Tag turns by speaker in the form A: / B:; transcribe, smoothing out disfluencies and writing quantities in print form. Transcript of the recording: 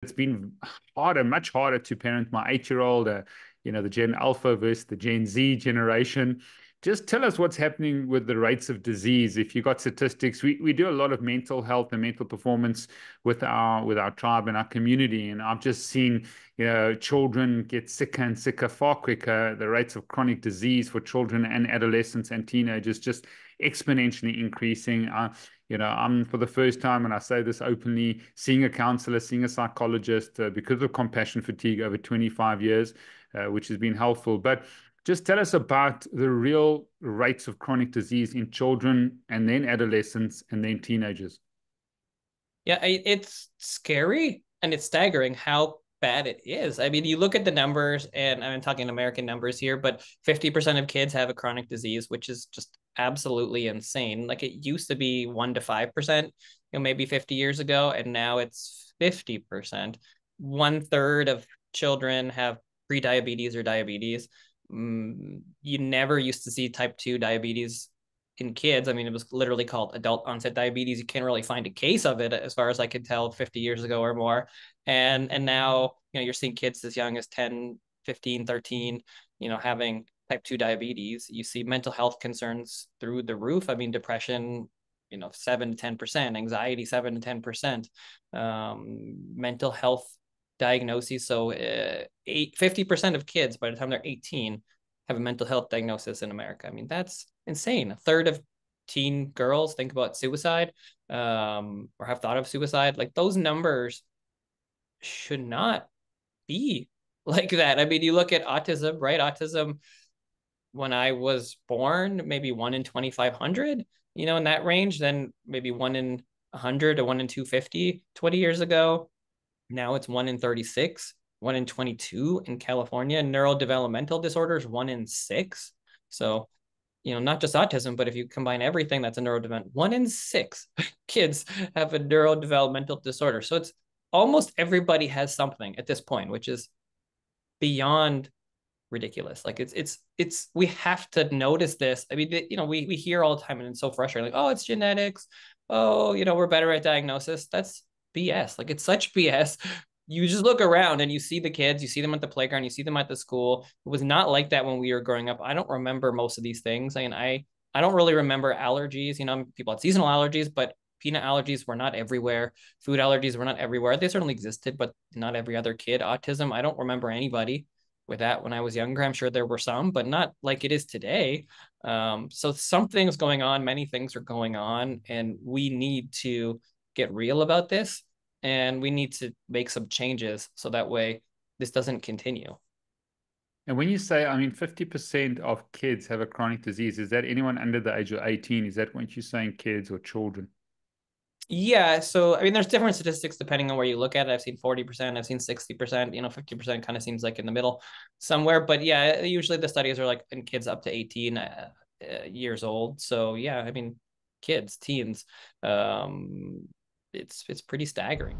A: it's been harder, much harder to parent my 8-year-old, the Gen Alpha versus the Gen Z generation. Just tell us what's happening with the rates of disease. If you got statistics, we do a lot of mental health and mental performance with our tribe and our community, and I've just seen children get sicker and sicker far quicker. The rates of chronic disease for children and adolescents and teenagers just exponentially increasing. I'm for the first time, and I say this openly, seeing a counselor, seeing a psychologist because of compassion fatigue over 25 years, which has been helpful. But just tell us about the real rates of chronic disease in children and then adolescents and then teenagers.
B: Yeah, it's scary and it's staggering how bad it is. I mean, you look at the numbers, and I'm talking American numbers here, but 50% of kids have a chronic disease, which is just absolutely insane. Like it used to be 1 to 5%, maybe 50 years ago, and now it's 50%. One third of children have pre-diabetes or diabetes. You never used to see type 2 diabetes in kids. I mean, it was literally called adult onset diabetes. You can't really find a case of it as far as I could tell 50 years ago or more. And now, you're seeing kids as young as 10, 15, 13, having type 2 diabetes. You see mental health concerns through the roof. I mean, depression, 7 to 10%, anxiety, 7 to 10%, mental health diagnoses. So 50% of kids by the time they're 18 have a mental health diagnosis in America. I mean, that's insane. A third of teen girls think about suicide, or have thought of suicide. Like those numbers should not be like that. I mean, you look at autism, right? Autism, when I was born, maybe 1 in 2,500, in that range, then maybe 1 in 100 to 1 in 250 20 years ago. Now it's 1 in 36, 1 in 22 in California. Neurodevelopmental disorders, 1 in 6. So, not just autism, but if you combine everything, that's a neurodevelopmental. 1 in 6 kids have a neurodevelopmental disorder. So it's almost everybody has something at this point, which is beyond ridiculous. Like we have to notice this. I mean, we hear all the time, and it's so frustrating. Like, oh, it's genetics. Oh, we're better at diagnosis. That's BS. Like it's such BS. You just look around and you see the kids, you see them at the playground, you see them at the school. It was not like that when we were growing up. I don't remember most of these things. I mean, I don't really remember allergies. People had seasonal allergies, but peanut allergies were not everywhere. Food allergies were not everywhere. They certainly existed, but not every other kid. Autism, I don't remember anybody with that when I was younger. I'm sure there were some, but not like it is today. So something's going on. Many things are going on, and we need to get real about this, and we need to make some changes so that way this doesn't continue.
A: And when you say, I mean, 50% of kids have a chronic disease, is that anyone under the age of 18? Is that what you're saying, kids or children?
B: Yeah, so I mean, there's different statistics depending on where you look at it. I've seen 40%, I've seen 60%, 50% kind of seems like in the middle somewhere. But yeah, usually the studies are like in kids up to 18 years old. So yeah, I mean, kids, teens, um, it's pretty staggering.